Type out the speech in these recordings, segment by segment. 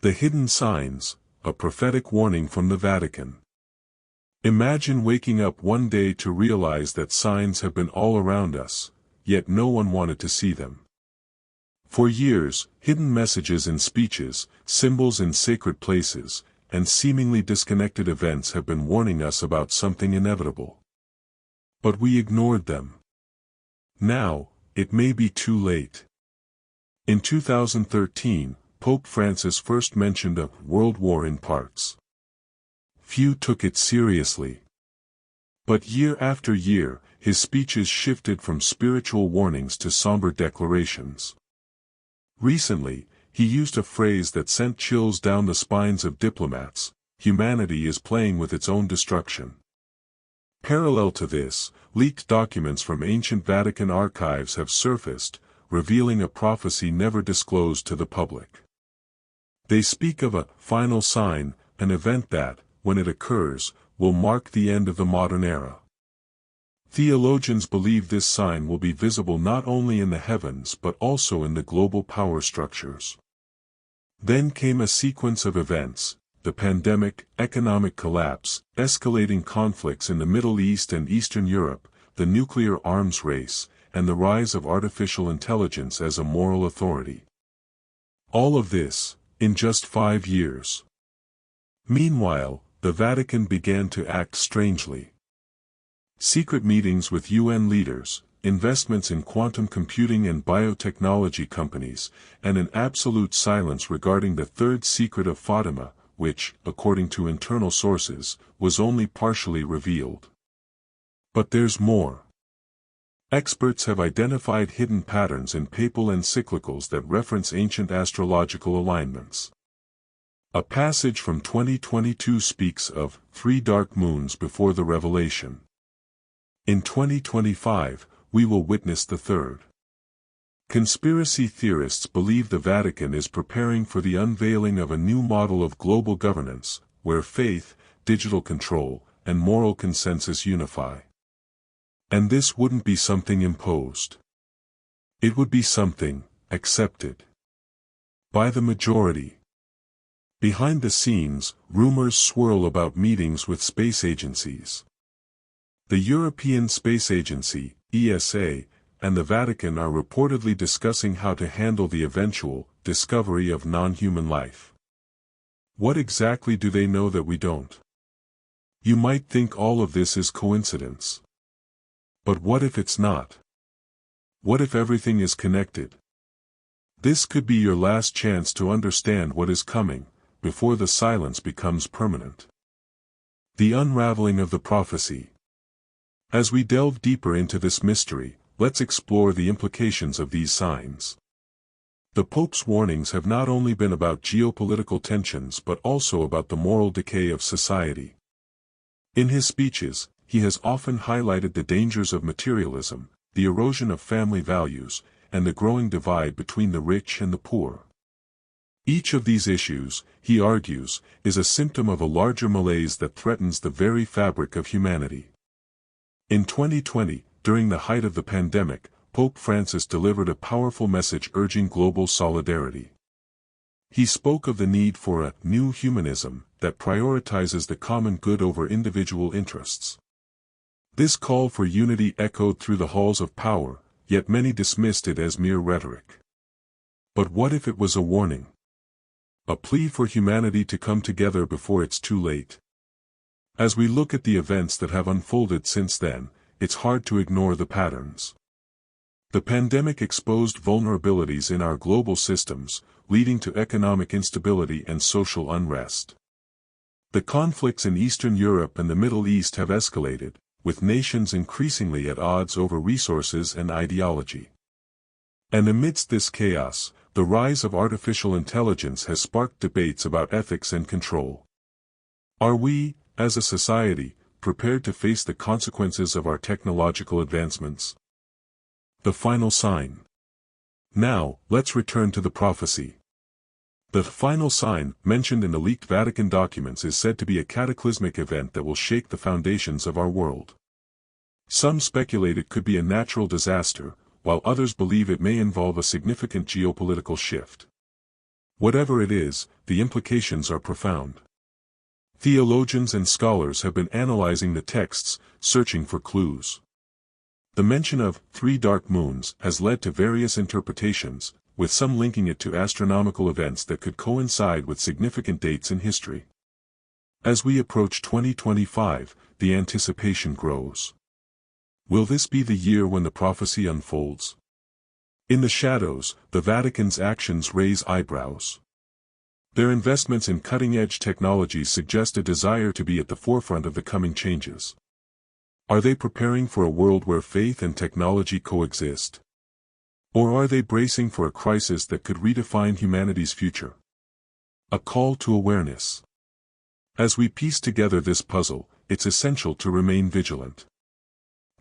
The hidden signs, a prophetic warning from the Vatican. Imagine waking up one day to realize that signs have been all around us, yet no one wanted to see them. For years, hidden messages in speeches, symbols in sacred places, and seemingly disconnected events have been warning us about something inevitable. But we ignored them. Now, it may be too late. In 2013, Pope Francis first mentioned a world war in parts. Few took it seriously. But year after year, his speeches shifted from spiritual warnings to somber declarations. Recently, he used a phrase that sent chills down the spines of diplomats: humanity is playing with its own destruction. Parallel to this, leaked documents from ancient Vatican archives have surfaced, revealing a prophecy never disclosed to the public. They speak of a final sign, an event that, when it occurs, will mark the end of the modern era. Theologians believe this sign will be visible not only in the heavens but also in the global power structures. Then came a sequence of events: the pandemic, economic collapse, escalating conflicts in the Middle East and Eastern Europe, the nuclear arms race, and the rise of artificial intelligence as a moral authority. All of this, in just 5 years. Meanwhile, the Vatican began to act strangely. Secret meetings with UN leaders, investments in quantum computing and biotechnology companies, and an absolute silence regarding the third secret of Fatima, which, according to internal sources, was only partially revealed. But there's more. Experts have identified hidden patterns in papal encyclicals that reference ancient astrological alignments. A passage from 2022 speaks of 3 dark moons before the revelation. In 2025, we will witness the third. Conspiracy theorists believe the Vatican is preparing for the unveiling of a new model of global governance, where faith, digital control, and moral consensus unify. And this wouldn't be something imposed. It would be something accepted by the majority. Behind the scenes, rumors swirl about meetings with space agencies. The European Space Agency, ESA, and the Vatican are reportedly discussing how to handle the eventual discovery of non-human life. What exactly do they know that we don't? You might think all of this is coincidence. But what if it's not? What if everything is connected? This could be your last chance to understand what is coming, before the silence becomes permanent. The unraveling of the prophecy. As we delve deeper into this mystery, let's explore the implications of these signs. The Pope's warnings have not only been about geopolitical tensions but also about the moral decay of society. In his speeches, he has often highlighted the dangers of materialism, the erosion of family values, and the growing divide between the rich and the poor. Each of these issues, he argues, is a symptom of a larger malaise that threatens the very fabric of humanity. In 2020, during the height of the pandemic, Pope Francis delivered a powerful message urging global solidarity. He spoke of the need for a new humanism that prioritizes the common good over individual interests. This call for unity echoed through the halls of power, yet many dismissed it as mere rhetoric. But what if it was a warning? A plea for humanity to come together before it's too late? As we look at the events that have unfolded since then, it's hard to ignore the patterns. The pandemic exposed vulnerabilities in our global systems, leading to economic instability and social unrest. The conflicts in Eastern Europe and the Middle East have escalated, with nations increasingly at odds over resources and ideology. And amidst this chaos, the rise of artificial intelligence has sparked debates about ethics and control. Are we, as a society, prepared to face the consequences of our technological advancements? The final sign. Now, let's return to the prophecy. The final sign, mentioned in the leaked Vatican documents, is said to be a cataclysmic event that will shake the foundations of our world. Some speculate it could be a natural disaster, while others believe it may involve a significant geopolitical shift. Whatever it is, the implications are profound. Theologians and scholars have been analyzing the texts, searching for clues. The mention of 3 dark moons has led to various interpretations, with some linking it to astronomical events that could coincide with significant dates in history. As we approach 2025, the anticipation grows. Will this be the year when the prophecy unfolds? In the shadows, the Vatican's actions raise eyebrows. Their investments in cutting-edge technologies suggest a desire to be at the forefront of the coming changes. Are they preparing for a world where faith and technology coexist? Or are they bracing for a crisis that could redefine humanity's future? A call to awareness. As we piece together this puzzle, it's essential to remain vigilant.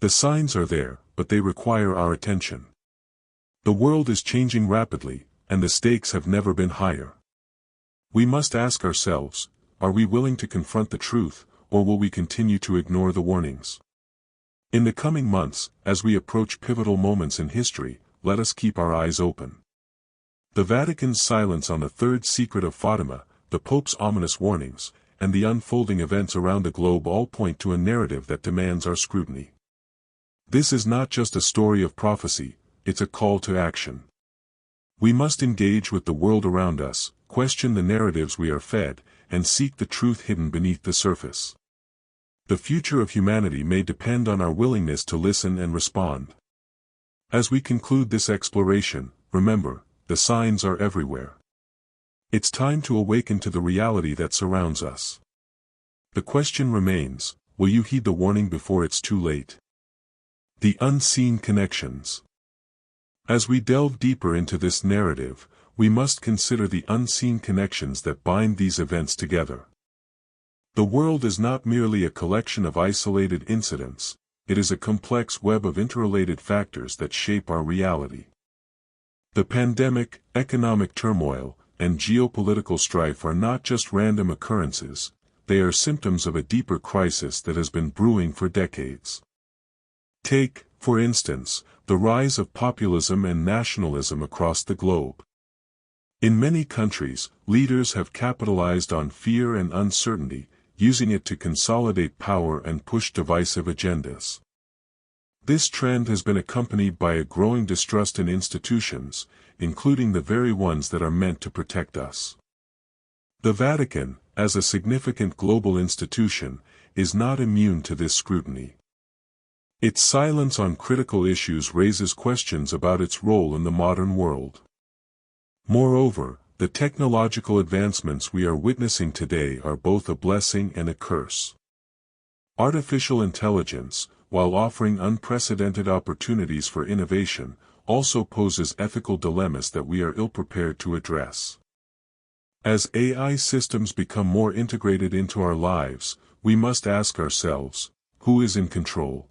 The signs are there, but they require our attention. The world is changing rapidly, and the stakes have never been higher. We must ask ourselves, are we willing to confront the truth, or will we continue to ignore the warnings? In the coming months, as we approach pivotal moments in history, let us keep our eyes open. The Vatican's silence on the third secret of Fatima, the Pope's ominous warnings, and the unfolding events around the globe all point to a narrative that demands our scrutiny. This is not just a story of prophecy, it's a call to action. We must engage with the world around us, question the narratives we are fed, and seek the truth hidden beneath the surface. The future of humanity may depend on our willingness to listen and respond. As we conclude this exploration, remember, the signs are everywhere. It's time to awaken to the reality that surrounds us. The question remains, will you heed the warning before it's too late? The unseen connections. As we delve deeper into this narrative, we must consider the unseen connections that bind these events together. The world is not merely a collection of isolated incidents, it is a complex web of interrelated factors that shape our reality. The pandemic, economic turmoil, and geopolitical strife are not just random occurrences, they are symptoms of a deeper crisis that has been brewing for decades. Take, for instance, the rise of populism and nationalism across the globe. In many countries, leaders have capitalized on fear and uncertainty, using it to consolidate power and push divisive agendas. This trend has been accompanied by a growing distrust in institutions, including the very ones that are meant to protect us. The Vatican, as a significant global institution, is not immune to this scrutiny. Its silence on critical issues raises questions about its role in the modern world. Moreover, the technological advancements we are witnessing today are both a blessing and a curse. Artificial intelligence, while offering unprecedented opportunities for innovation, also poses ethical dilemmas that we are ill-prepared to address. As AI systems become more integrated into our lives, we must ask ourselves, who is in control?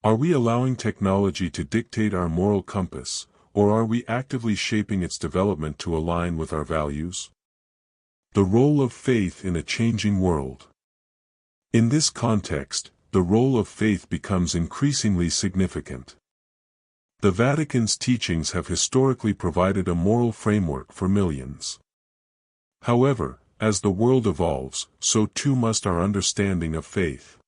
Are we allowing technology to dictate our moral compass, or are we actively shaping its development to align with our values? The role of faith in a changing world. In this context, the role of faith becomes increasingly significant. The Vatican's teachings have historically provided a moral framework for millions. However, as the world evolves, so too must our understanding of faith.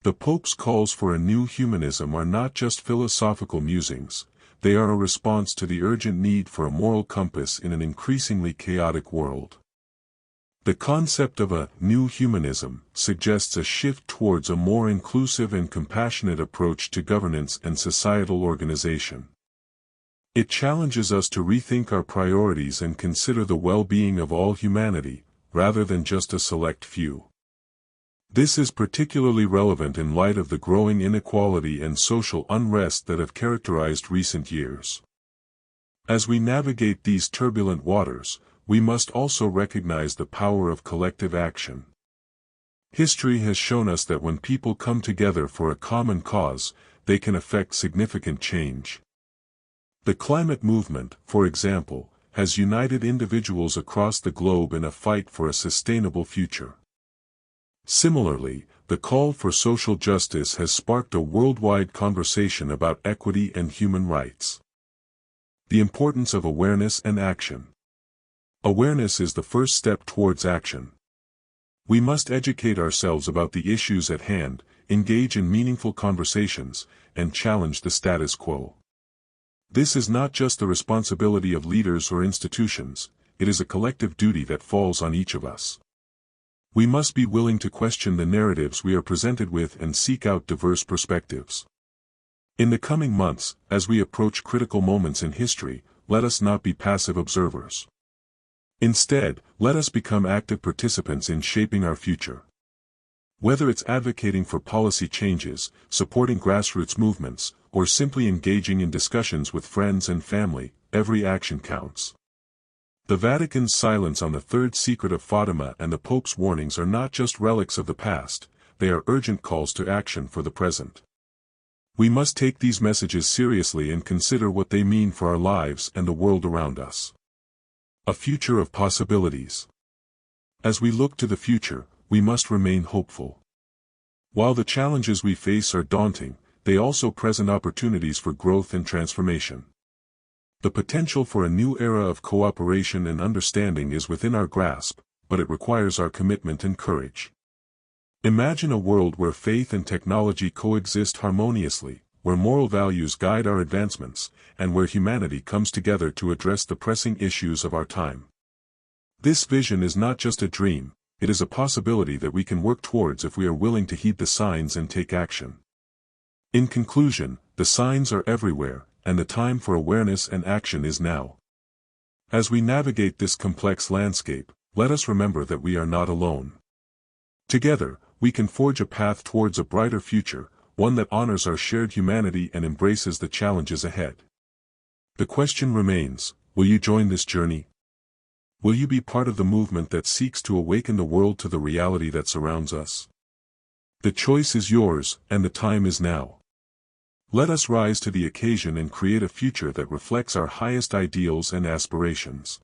The Pope's calls for a new humanism are not just philosophical musings, they are a response to the urgent need for a moral compass in an increasingly chaotic world. The concept of a new humanism suggests a shift towards a more inclusive and compassionate approach to governance and societal organization. It challenges us to rethink our priorities and consider the well-being of all humanity, rather than just a select few. This is particularly relevant in light of the growing inequality and social unrest that have characterized recent years. As we navigate these turbulent waters, we must also recognize the power of collective action. History has shown us that when people come together for a common cause, they can effect significant change. The climate movement, for example, has united individuals across the globe in a fight for a sustainable future. Similarly, the call for social justice has sparked a worldwide conversation about equity and human rights. The importance of awareness and action. Awareness is the first step towards action. We must educate ourselves about the issues at hand, engage in meaningful conversations, and challenge the status quo. This is not just the responsibility of leaders or institutions, it is a collective duty that falls on each of us. We must be willing to question the narratives we are presented with and seek out diverse perspectives. In the coming months, as we approach critical moments in history, let us not be passive observers. Instead, let us become active participants in shaping our future. Whether it's advocating for policy changes, supporting grassroots movements, or simply engaging in discussions with friends and family, every action counts. The Vatican's silence on the third secret of Fatima and the Pope's warnings are not just relics of the past, they are urgent calls to action for the present. We must take these messages seriously and consider what they mean for our lives and the world around us. A future of possibilities. As we look to the future, we must remain hopeful. While the challenges we face are daunting, they also present opportunities for growth and transformation. The potential for a new era of cooperation and understanding is within our grasp, but it requires our commitment and courage. Imagine a world where faith and technology coexist harmoniously, where moral values guide our advancements, and where humanity comes together to address the pressing issues of our time. This vision is not just a dream, it is a possibility that we can work towards if we are willing to heed the signs and take action. In conclusion, the signs are everywhere, and the time for awareness and action is now. As we navigate this complex landscape, let us remember that we are not alone. Together, we can forge a path towards a brighter future, one that honors our shared humanity and embraces the challenges ahead. The question remains, will you join this journey? Will you be part of the movement that seeks to awaken the world to the reality that surrounds us? The choice is yours, and the time is now. Let us rise to the occasion and create a future that reflects our highest ideals and aspirations.